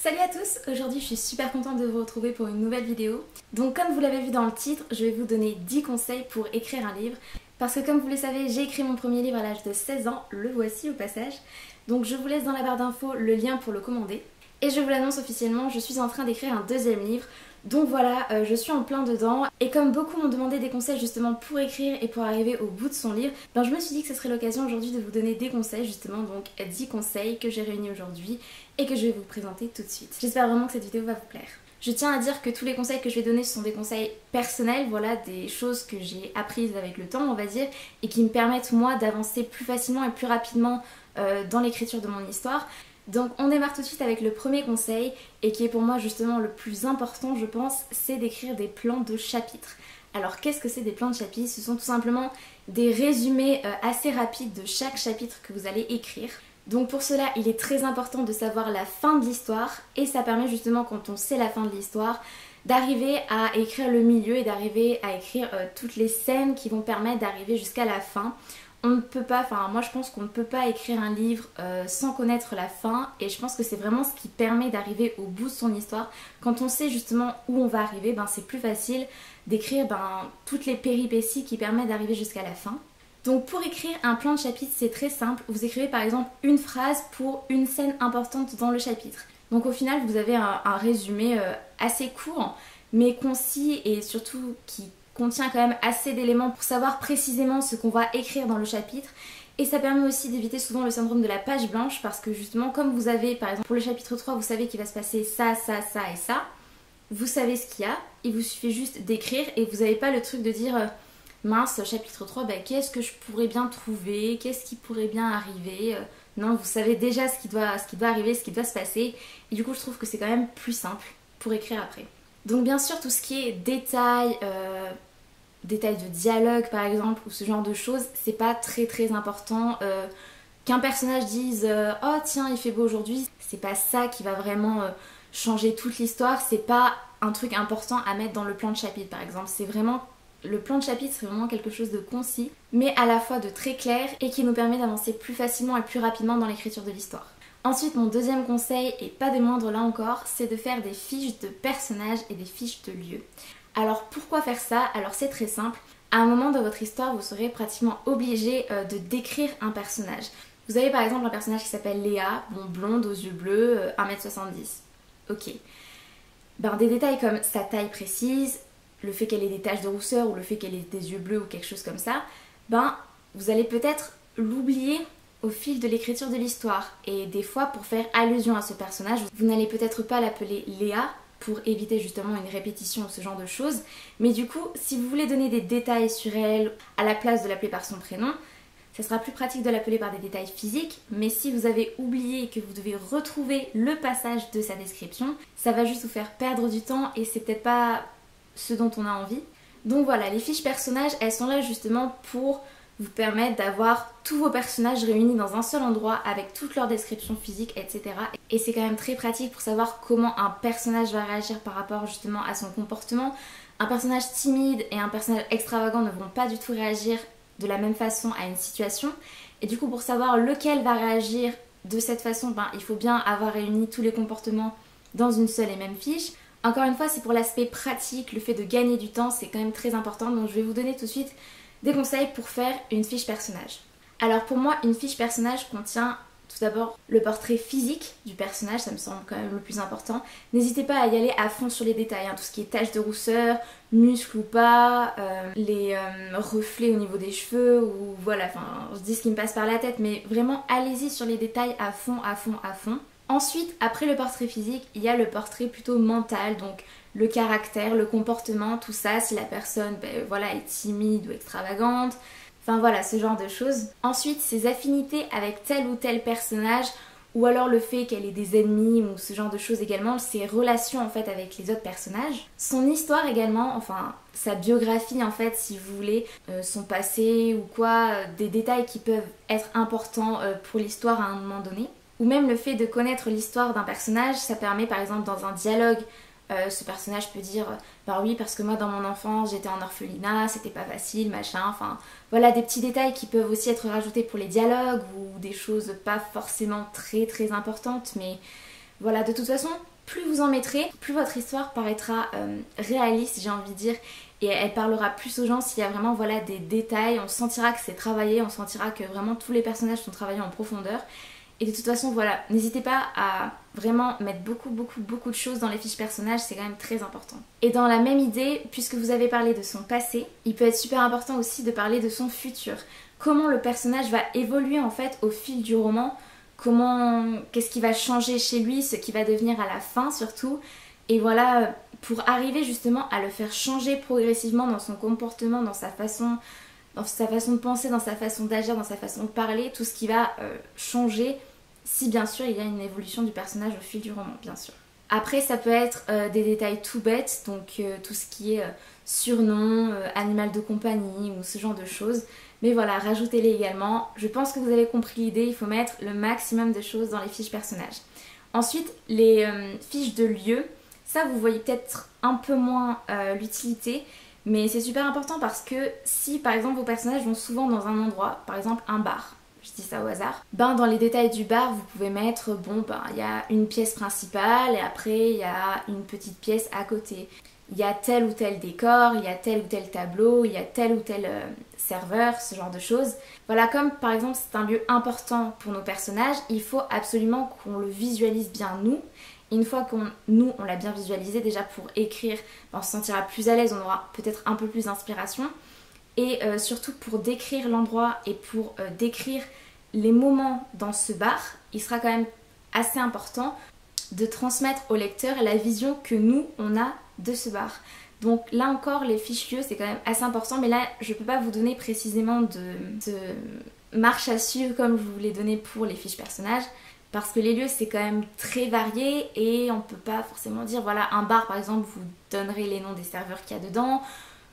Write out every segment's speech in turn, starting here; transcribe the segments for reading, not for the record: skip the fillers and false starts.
Salut à tous, aujourd'hui je suis super contente de vous retrouver pour une nouvelle vidéo. Donc comme vous l'avez vu dans le titre, je vais vous donner 10 conseils pour écrire un livre. Parce que comme vous le savez, j'ai écrit mon premier livre à l'âge de 16 ans, le voici au passage. Donc je vous laisse dans la barre d'infos le lien pour le commander. Et je vous l'annonce officiellement, je suis en train d'écrire un deuxième livre. Donc voilà, je suis en plein dedans et comme beaucoup m'ont demandé des conseils justement pour écrire et pour arriver au bout de son livre, je me suis dit que ce serait l'occasion aujourd'hui de vous donner des conseils justement, donc 10 conseils que j'ai réunis aujourd'hui et que je vais vous présenter tout de suite. J'espère vraiment que cette vidéo va vous plaire. Je tiens à dire que tous les conseils que je vais donner ce sont des conseils personnels, voilà, des choses que j'ai apprises avec le temps on va dire et qui me permettent moi d'avancer plus facilement et plus rapidement dans l'écriture de mon histoire. Donc on démarre tout de suite avec le premier conseil et qui est pour moi justement le plus important je pense, c'est d'écrire des plans de chapitres. Alors qu'est-ce que c'est des plans de chapitres? Ce sont tout simplement des résumés assez rapides de chaque chapitre que vous allez écrire. Donc pour cela il est très important de savoir la fin de l'histoire et ça permet justement quand on sait la fin de l'histoire d'arriver à écrire le milieu et d'arriver à écrire toutes les scènes qui vont permettre d'arriver jusqu'à la fin. On ne peut pas, moi je pense qu'on ne peut pas écrire un livre sans connaître la fin et je pense que c'est vraiment ce qui permet d'arriver au bout de son histoire. Quand on sait justement où on va arriver, c'est plus facile d'écrire toutes les péripéties qui permettent d'arriver jusqu'à la fin. Donc pour écrire un plan de chapitre c'est très simple, vous écrivez par exemple une phrase pour une scène importante dans le chapitre. Donc au final vous avez un résumé assez court mais concis et surtout qui contient quand même assez d'éléments pour savoir précisément ce qu'on va écrire dans le chapitre et ça permet aussi d'éviter souvent le syndrome de la page blanche parce que justement comme vous avez par exemple pour le chapitre 3 vous savez qu'il va se passer ça, ça, ça et ça, vous savez ce qu'il y a, il vous suffit juste d'écrire et vous n'avez pas le truc de dire mince chapitre 3 qu'est-ce que je pourrais bien trouver, qu'est-ce qui pourrait bien arriver, non vous savez déjà ce qui doit arriver, ce qui doit se passer et du coup je trouve que c'est quand même plus simple pour écrire après. Donc bien sûr tout ce qui est détails de dialogue par exemple ou ce genre de choses c'est pas très important qu'un personnage dise oh tiens il fait beau aujourd'hui, c'est pas ça qui va vraiment changer toute l'histoire, c'est pas un truc important à mettre dans le plan de chapitre par exemple, c'est vraiment le plan de chapitre c'est vraiment quelque chose de concis mais à la fois de très clair et qui nous permet d'avancer plus facilement et plus rapidement dans l'écriture de l'histoire. Ensuite mon deuxième conseil, et pas des moindres là encore, c'est de faire des fiches de personnages et des fiches de lieux. Alors pourquoi faire ça? Alors c'est très simple, à un moment de votre histoire vous serez pratiquement obligé de décrire un personnage. Vous avez par exemple un personnage qui s'appelle Léa, blonde aux yeux bleus, 1m70. Ok. Des détails comme sa taille précise, le fait qu'elle ait des taches de rousseur ou le fait qu'elle ait des yeux bleus ou quelque chose comme ça, vous allez peut-être l'oublier au fil de l'écriture de l'histoire et des fois pour faire allusion à ce personnage vous n'allez peut-être pas l'appeler Léa pour éviter justement une répétition ou ce genre de choses mais du coup si vous voulez donner des détails sur elle à la place de l'appeler par son prénom ça sera plus pratique de l'appeler par des détails physiques mais si vous avez oublié et que vous devez retrouver le passage de sa description ça va juste vous faire perdre du temps et c'est peut-être pas ce dont on a envie. Donc voilà, les fiches personnages elles sont là justement pour vous permettre d'avoir tous vos personnages réunis dans un seul endroit avec toutes leurs descriptions physiques, etc. Et c'est quand même très pratique pour savoir comment un personnage va réagir par rapport justement à son comportement. Un personnage timide et un personnage extravagant ne vont pas du tout réagir de la même façon à une situation. Et du coup pour savoir lequel va réagir de cette façon, il faut bien avoir réuni tous les comportements dans une seule et même fiche. Encore une fois c'est pour l'aspect pratique, le fait de gagner du temps c'est quand même très important donc je vais vous donner tout de suite des conseils pour faire une fiche personnage. Alors pour moi une fiche personnage contient tout d'abord le portrait physique du personnage, ça me semble quand même le plus important. N'hésitez pas à y aller à fond sur les détails, tout ce qui est taches de rousseur, muscles ou pas, les reflets au niveau des cheveux ou voilà, je dis ce qui me passe par la tête mais vraiment allez-y sur les détails à fond. Ensuite, après le portrait physique, il y a le portrait plutôt mental, donc le caractère, le comportement, tout ça, si la personne est timide ou extravagante, voilà ce genre de choses. Ensuite, ses affinités avec tel ou tel personnage ou alors le fait qu'elle ait des ennemis ou ce genre de choses également, ses relations en fait avec les autres personnages, son histoire également, sa biographie en fait si vous voulez, son passé ou quoi, des détails qui peuvent être importants pour l'histoire à un moment donné. Ou même le fait de connaître l'histoire d'un personnage, ça permet par exemple dans un dialogue, ce personnage peut dire oui parce que moi dans mon enfance j'étais en orphelinat, c'était pas facile, machin, voilà des petits détails qui peuvent aussi être rajoutés pour les dialogues ou des choses pas forcément très importantes mais voilà de toute façon plus vous en mettrez, plus votre histoire paraîtra réaliste, j'ai envie de dire, et elle parlera plus aux gens s'il y a vraiment voilà, des détails, on sentira que c'est travaillé, on sentira que vraiment tous les personnages sont travaillés en profondeur. Et de toute façon, voilà, n'hésitez pas à vraiment mettre beaucoup de choses dans les fiches personnages, c'est quand même très important. Et dans la même idée, puisque vous avez parlé de son passé, il peut être super important aussi de parler de son futur. Comment le personnage va évoluer en fait au fil du roman, qu'est-ce qui va changer chez lui, ce qui va devenir à la fin surtout. Et voilà, pour arriver justement à le faire changer progressivement dans son comportement, dans sa façon de penser, dans sa façon d'agir, dans sa façon de parler, tout ce qui va changer si bien sûr il y a une évolution du personnage au fil du roman, bien sûr. Après ça peut être des détails tout bêtes, donc tout ce qui est surnom, animal de compagnie ou ce genre de choses. Mais voilà, rajoutez-les également. Je pense que vous avez compris l'idée, il faut mettre le maximum de choses dans les fiches personnages. Ensuite, les fiches de lieu, ça vous voyez peut-être un peu moins l'utilité. Mais c'est super important parce que si par exemple vos personnages vont souvent dans un endroit, par exemple un bar, je dis ça au hasard, ben dans les détails du bar vous pouvez mettre, bon ben il y a une pièce principale et après il y a une petite pièce à côté. Il y a tel ou tel décor, il y a tel ou tel tableau, il y a tel ou tel serveur, ce genre de choses. Voilà, comme par exemple c'est un lieu important pour nos personnages, il faut absolument qu'on le visualise bien nous. Une fois qu'on l'a bien visualisé déjà pour écrire, on se sentira plus à l'aise, on aura peut-être un peu plus d'inspiration. Et surtout pour décrire l'endroit et pour décrire les moments dans ce bar, il sera quand même assez important de transmettre au lecteur la vision que nous, on a de ce bar. Donc là encore, les fiches lieux, c'est quand même assez important, mais là, je ne peux pas vous donner précisément de marche à suivre comme je vous l'ai donné pour les fiches personnages. Parce que les lieux c'est quand même très varié et on peut pas forcément dire voilà un bar par exemple vous donnerez les noms des serveurs qu'il y a dedans,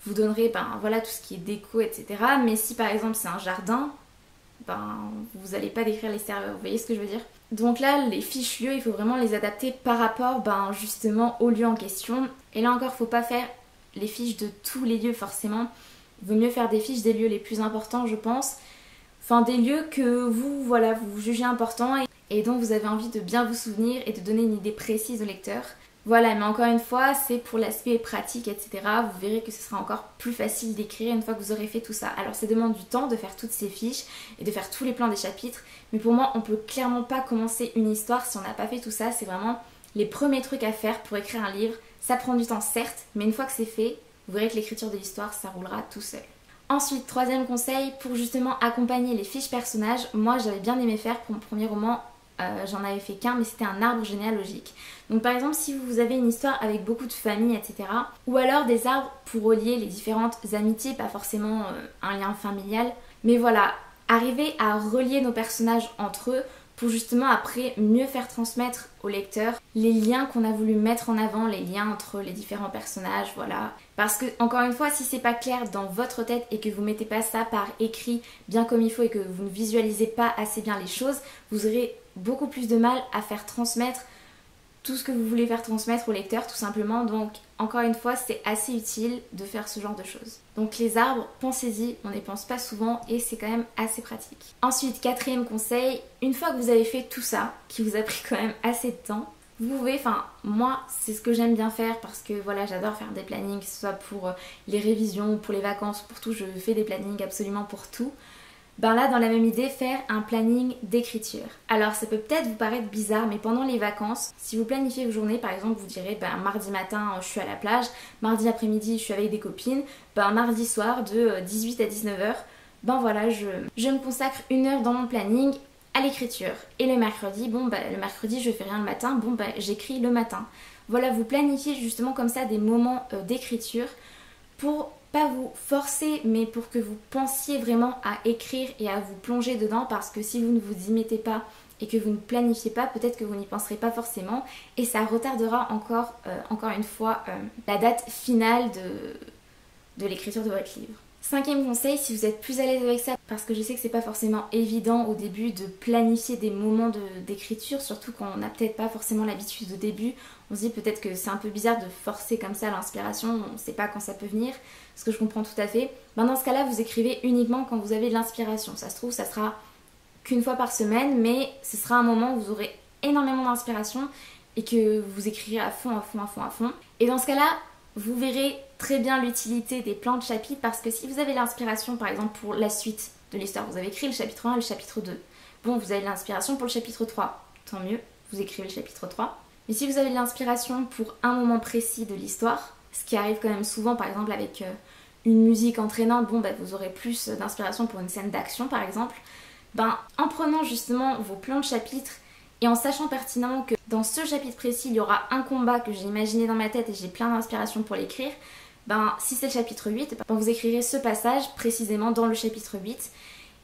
vous donnerez voilà tout ce qui est déco etc. Mais si par exemple c'est un jardin, vous n'allez pas décrire les serveurs, vous voyez ce que je veux dire. Donc là les fiches lieux il faut vraiment les adapter par rapport justement au lieu en question. Et là encore faut pas faire les fiches de tous les lieux forcément, il vaut mieux faire des fiches des lieux les plus importants je pense. Enfin des lieux que vous jugez importants et dont vous avez envie de bien vous souvenir et de donner une idée précise au lecteur. Voilà, mais encore une fois, c'est pour l'aspect pratique, etc. Vous verrez que ce sera encore plus facile d'écrire une fois que vous aurez fait tout ça. Alors ça demande du temps de faire toutes ces fiches et de faire tous les plans des chapitres, mais pour moi, on peut clairement pas commencer une histoire si on n'a pas fait tout ça. C'est vraiment les premiers trucs à faire pour écrire un livre. Ça prend du temps, certes, mais une fois que c'est fait, vous verrez que l'écriture de l'histoire, ça roulera tout seul. Ensuite, troisième conseil, pour justement accompagner les fiches personnages, moi j'avais bien aimé faire pour mon premier roman, j'en avais fait qu'un, mais c'était un arbre généalogique. Donc par exemple, si vous avez une histoire avec beaucoup de familles, etc. Ou alors des arbres pour relier les différentes amitiés, pas forcément un lien familial. Mais voilà, arriver à relier nos personnages entre eux pour justement après mieux faire transmettre au lecteur les liens qu'on a voulu mettre en avant, les liens entre les différents personnages, voilà. Parce que encore une fois, si c'est pas clair dans votre tête et que vous mettez pas ça par écrit bien comme il faut et que vous ne visualisez pas assez bien les choses, vous aurez beaucoup plus de mal à faire transmettre tout ce que vous voulez faire transmettre au lecteur tout simplement. Donc encore une fois c'est assez utile de faire ce genre de choses. Donc les arbres, pensez-y, on n'y pense pas souvent et c'est quand même assez pratique. Ensuite, quatrième conseil, une fois que vous avez fait tout ça, qui vous a pris quand même assez de temps, vous pouvez, moi c'est ce que j'aime bien faire parce que voilà j'adore faire des plannings, que ce soit pour les révisions, pour les vacances, pour tout, je fais des plannings absolument pour tout. Là dans la même idée, faire un planning d'écriture. Alors ça peut peut-être vous paraître bizarre, mais pendant les vacances, si vous planifiez vos journées, par exemple vous direz mardi matin je suis à la plage, mardi après-midi je suis avec des copines, mardi soir de 18 à 19h, voilà je me consacre 1 heure dans mon planning à l'écriture. Et le mercredi, le mercredi je fais rien le matin, j'écris le matin. Voilà, vous planifiez justement comme ça des moments d'écriture pour pas vous forcer, mais pour que vous pensiez vraiment à écrire et à vous plonger dedans, parce que si vous ne vous y mettez pas et que vous ne planifiez pas, peut-être que vous n'y penserez pas forcément et ça retardera encore une fois la date finale de l'écriture de votre livre. Cinquième conseil, si vous êtes plus à l'aise avec ça, parce que je sais que c'est pas forcément évident au début de planifier des moments d'écriture, surtout quand on n'a peut-être pas forcément l'habitude au début, on se dit peut-être que c'est un peu bizarre de forcer comme ça l'inspiration, on ne sait pas quand ça peut venir, ce que je comprends tout à fait. Dans ce cas-là, vous écrivez uniquement quand vous avez de l'inspiration. Ça se trouve, ça sera qu'une fois par semaine, mais ce sera un moment où vous aurez énormément d'inspiration et que vous écrirez à fond, à fond, à fond, à fond. Et dans ce cas-là, vous verrez très bien l'utilité des plans de chapitres parce que si vous avez l'inspiration par exemple pour la suite de l'histoire, vous avez écrit le chapitre 1 et le chapitre 2. Bon, vous avez l'inspiration pour le chapitre 3, tant mieux, vous écrivez le chapitre 3. Mais si vous avez l'inspiration pour un moment précis de l'histoire, ce qui arrive quand même souvent par exemple avec une musique entraînante, bon, vous aurez plus d'inspiration pour une scène d'action par exemple, en prenant justement vos plans de chapitres et en sachant pertinemment que dans ce chapitre précis, il y aura un combat que j'ai imaginé dans ma tête et j'ai plein d'inspiration pour l'écrire, si c'est le chapitre 8, vous écrirez ce passage précisément dans le chapitre 8.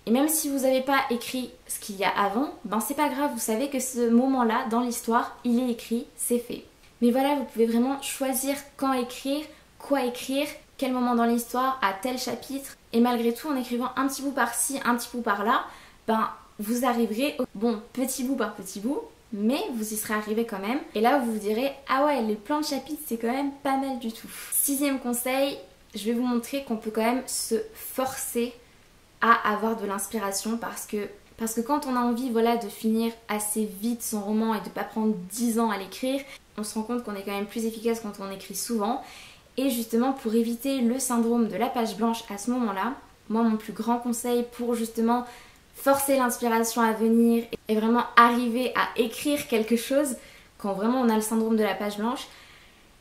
Et même si vous n'avez pas écrit ce qu'il y a avant, c'est pas grave, vous savez que ce moment-là, dans l'histoire, il est écrit, c'est fait. Mais voilà, vous pouvez vraiment choisir quand écrire, quoi écrire, quel moment dans l'histoire, à tel chapitre. Et malgré tout, en écrivant un petit bout par-ci, un petit bout par-là, vous arriverez, petit bout par petit bout, mais vous y serez arrivé quand même. Et là, vous vous direz, ah ouais, les plans de chapitres, c'est quand même pas mal du tout. 6e conseil, je vais vous montrer qu'on peut quand même se forcer à avoir de l'inspiration parce que quand on a envie de finir assez vite son roman et de pas prendre 10 ans à l'écrire, on se rend compte qu'on est quand même plus efficace quand on écrit souvent. Et justement, pour éviter le syndrome de la page blanche à ce moment-là, moi, mon plus grand conseil pour justement forcer l'inspiration à venir et vraiment arriver à écrire quelque chose quand vraiment on a le syndrome de la page blanche,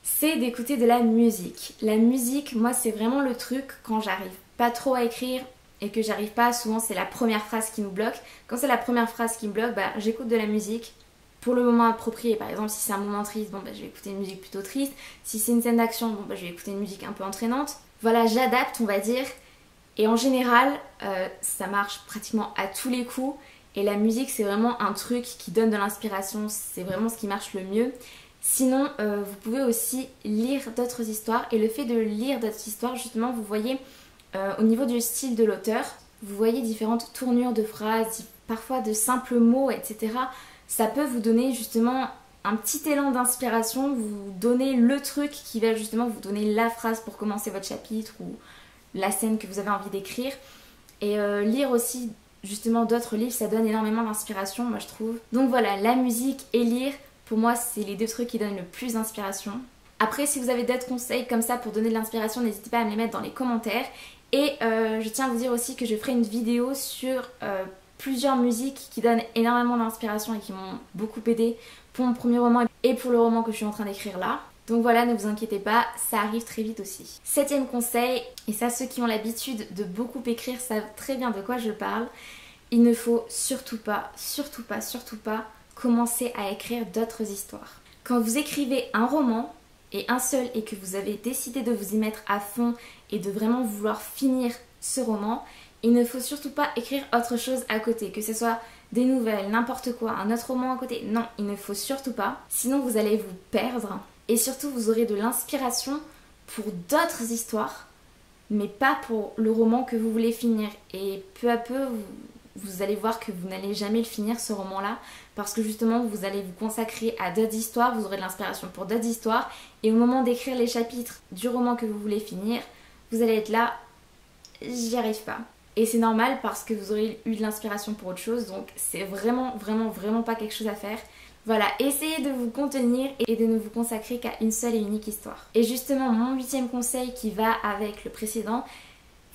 c'est d'écouter de la musique. La musique, moi, c'est vraiment le truc quand j'arrive pas trop à écrire et que j'arrive pas, souvent c'est la première phrase qui nous bloque. Quand c'est la première phrase qui me bloque, j'écoute de la musique pour le moment approprié. Par exemple, si c'est un moment triste, je vais écouter une musique plutôt triste. Si c'est une scène d'action, je vais écouter une musique un peu entraînante. Voilà, j'adapte, on va dire. Et en général, ça marche pratiquement à tous les coups. Et la musique, c'est vraiment un truc qui donne de l'inspiration. C'est vraiment ce qui marche le mieux. Sinon, vous pouvez aussi lire d'autres histoires. Et le fait de lire d'autres histoires, justement, vous voyez, au niveau du style de l'auteur, vous voyez différentes tournures de phrases, parfois de simples mots, etc. Ça peut vous donner justement un petit élan d'inspiration, vous donner le truc qui va justement vous donner la phrase pour commencer votre chapitre ou la scène que vous avez envie d'écrire. Et lire aussi justement d'autres livres, ça donne énormément d'inspiration, moi je trouve. Donc voilà, la musique et lire, pour moi c'est les deux trucs qui donnent le plus d'inspiration. Après, si vous avez d'autres conseils comme ça pour donner de l'inspiration, n'hésitez pas à me les mettre dans les commentaires. Et je tiens à vous dire aussi que je ferai une vidéo sur plusieurs musiques qui donnent énormément d'inspiration et qui m'ont beaucoup aidé pour mon premier roman et pour le roman que je suis en train d'écrire là. Donc voilà, ne vous inquiétez pas, ça arrive très vite aussi. 7e conseil, et ça ceux qui ont l'habitude de beaucoup écrire savent très bien de quoi je parle, il ne faut surtout pas commencer à écrire d'autres histoires. Quand vous écrivez un roman, et un seul, et que vous avez décidé de vous y mettre à fond et de vraiment vouloir finir ce roman, il ne faut surtout pas écrire autre chose à côté, que ce soit des nouvelles, n'importe quoi, un autre roman à côté. Non, il ne faut surtout pas, sinon vous allez vous perdre et surtout vous aurez de l'inspiration pour d'autres histoires, mais pas pour le roman que vous voulez finir. Et peu à peu, vous allez voir que vous n'allez jamais le finir ce roman-là parce que justement vous allez vous consacrer à d'autres histoires, vous aurez de l'inspiration pour d'autres histoires et au moment d'écrire les chapitres du roman que vous voulez finir, vous allez être là, j'y arrive pas. Et c'est normal parce que vous aurez eu de l'inspiration pour autre chose, donc c'est vraiment pas quelque chose à faire. Voilà, essayez de vous contenir et de ne vous consacrer qu'à une seule et unique histoire. Et justement, mon 8e conseil qui va avec le précédent,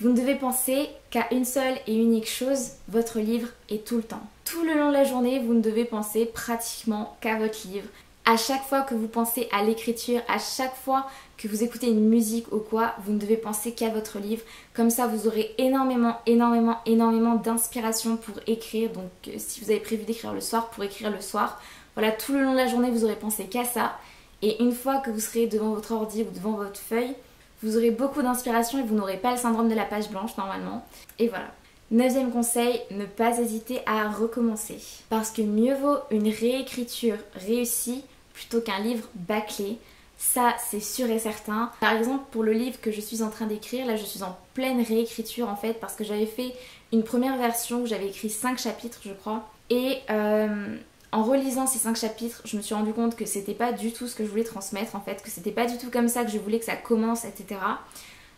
vous ne devez penser qu'à une seule et unique chose, votre livre, et tout le temps. Tout le long de la journée, vous ne devez penser pratiquement qu'à votre livre. À chaque fois que vous pensez à l'écriture, à chaque fois que vous écoutez une musique ou quoi, vous ne devez penser qu'à votre livre. Comme ça, vous aurez énormément d'inspiration pour écrire. Donc si vous avez prévu d'écrire le soir, pour écrire le soir. Voilà, tout le long de la journée, vous aurez pensé qu'à ça. Et une fois que vous serez devant votre ordi ou devant votre feuille, vous aurez beaucoup d'inspiration et vous n'aurez pas le syndrome de la page blanche normalement. Et voilà. 9e conseil, ne pas hésiter à recommencer. Parce que mieux vaut une réécriture réussie plutôt qu'un livre bâclé. Ça, c'est sûr et certain. Par exemple, pour le livre que je suis en train d'écrire, là je suis en pleine réécriture en fait parce que j'avais fait une première version où j'avais écrit 5 chapitres je crois. Et en relisant ces 5 chapitres, je me suis rendu compte que c'était pas du tout ce que je voulais transmettre en fait, que c'était pas du tout comme ça que je voulais que ça commence, etc.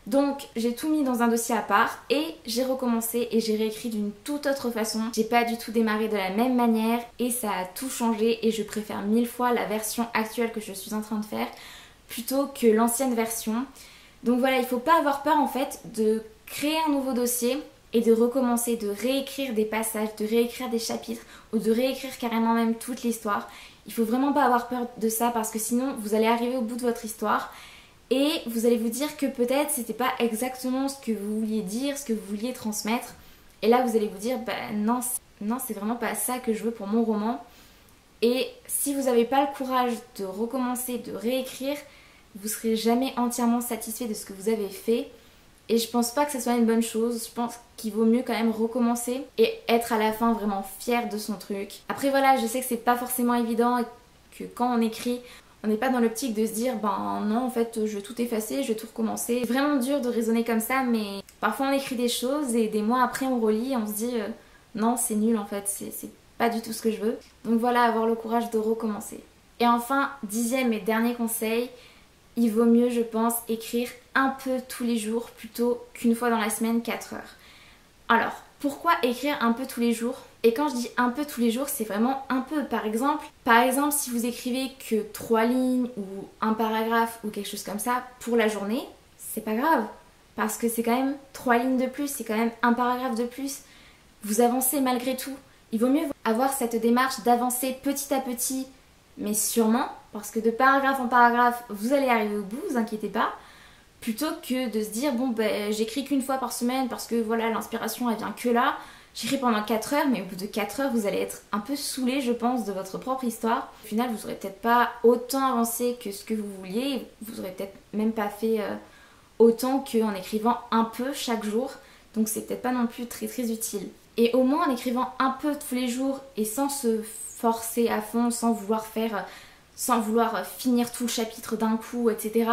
Donc j'ai tout mis dans un dossier à part et j'ai recommencé et j'ai réécrit d'une toute autre façon. J'ai pas du tout démarré de la même manière et ça a tout changé et je préfère 1000 fois la version actuelle que je suis en train de faire plutôt que l'ancienne version. Donc voilà, il faut pas avoir peur en fait de créer un nouveau dossier et de recommencer, de réécrire des passages, de réécrire des chapitres ou de réécrire carrément même toute l'histoire. Il faut vraiment pas avoir peur de ça parce que sinon vous allez arriver au bout de votre histoire et vous allez vous dire que peut-être c'était pas exactement ce que vous vouliez dire, ce que vous vouliez transmettre. Et là vous allez vous dire non, c'est vraiment pas ça que je veux pour mon roman. Et si vous n'avez pas le courage de recommencer, de réécrire, vous serez jamais entièrement satisfait de ce que vous avez fait. Et je pense pas que ce soit une bonne chose, je pense qu'il vaut mieux quand même recommencer et être à la fin vraiment fier de son truc. Après voilà, je sais que c'est pas forcément évident et que quand on écrit, on n'est pas dans l'optique de se dire non en fait je vais tout effacer, je vais tout recommencer. C'est vraiment dur de raisonner comme ça, mais parfois on écrit des choses et des mois après on relit et on se dit non c'est nul en fait, c'est pas du tout ce que je veux. Donc voilà, avoir le courage de recommencer. Et enfin, 10e et dernier conseil, il vaut mieux, je pense, écrire un peu tous les jours plutôt qu'une fois dans la semaine, 4 heures. Alors, pourquoi écrire un peu tous les jours? Et quand je dis un peu tous les jours, c'est vraiment un peu. Par exemple, si vous écrivez que 3 lignes ou un paragraphe ou quelque chose comme ça pour la journée, c'est pas grave. Parce que c'est quand même 3 lignes de plus, c'est quand même un paragraphe de plus. Vous avancez malgré tout. Il vaut mieux avoir cette démarche d'avancer petit à petit, mais sûrement, parce que de paragraphe en paragraphe, vous allez arriver au bout, vous inquiétez pas, plutôt que de se dire j'écris qu'une fois par semaine parce que voilà, l'inspiration elle vient que là, j'écris pendant 4 heures, mais au bout de 4 heures, vous allez être un peu saoulé, je pense, de votre propre histoire. Au final, vous aurez peut-être pas autant avancé que ce que vous vouliez, vous aurez peut-être même pas fait autant qu'en écrivant un peu chaque jour, donc c'est peut-être pas non plus très très utile. Et au moins en écrivant un peu tous les jours et sans se forcer à fond, sans vouloir finir tout le chapitre d'un coup, etc.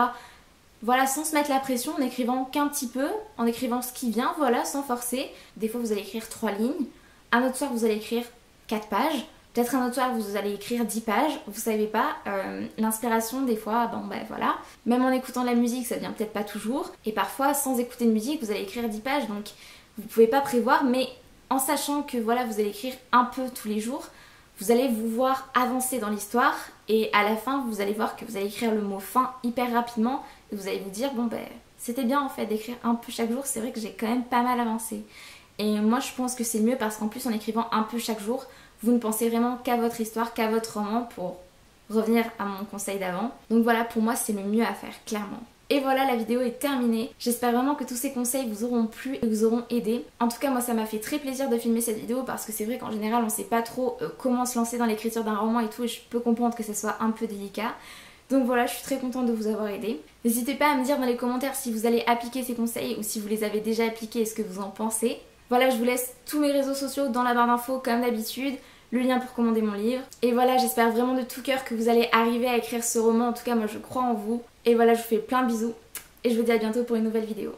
Voilà, sans se mettre la pression, en écrivant qu'un petit peu, en écrivant ce qui vient, voilà, sans forcer. Des fois vous allez écrire 3 lignes, un autre soir vous allez écrire 4 pages, peut-être un autre soir vous allez écrire 10 pages, vous savez pas, l'inspiration des fois, voilà. Même en écoutant de la musique, ça vient peut-être pas toujours, et parfois sans écouter de musique, vous allez écrire 10 pages, donc vous pouvez pas prévoir, mais en sachant que voilà, vous allez écrire un peu tous les jours, vous allez vous voir avancer dans l'histoire et à la fin vous allez voir que vous allez écrire le mot fin hyper rapidement et vous allez vous dire c'était bien en fait d'écrire un peu chaque jour, c'est vrai que j'ai quand même pas mal avancé. Et moi je pense que c'est mieux parce qu'en plus en écrivant un peu chaque jour, vous ne pensez vraiment qu'à votre histoire, qu'à votre roman, pour revenir à mon conseil d'avant. Donc voilà, pour moi c'est le mieux à faire, clairement. Et voilà, la vidéo est terminée. J'espère vraiment que tous ces conseils vous auront plu et vous auront aidé. En tout cas, moi ça m'a fait très plaisir de filmer cette vidéo parce que c'est vrai qu'en général on sait pas trop comment se lancer dans l'écriture d'un roman et tout, et je peux comprendre que ce soit un peu délicat. Donc voilà, je suis très contente de vous avoir aidé. N'hésitez pas à me dire dans les commentaires si vous allez appliquer ces conseils ou si vous les avez déjà appliqués et ce que vous en pensez. Voilà, je vous laisse tous mes réseaux sociaux dans la barre d'infos comme d'habitude, le lien pour commander mon livre. Et voilà, j'espère vraiment de tout cœur que vous allez arriver à écrire ce roman. En tout cas, moi je crois en vous. Et voilà, je vous fais plein de bisous et je vous dis à bientôt pour une nouvelle vidéo.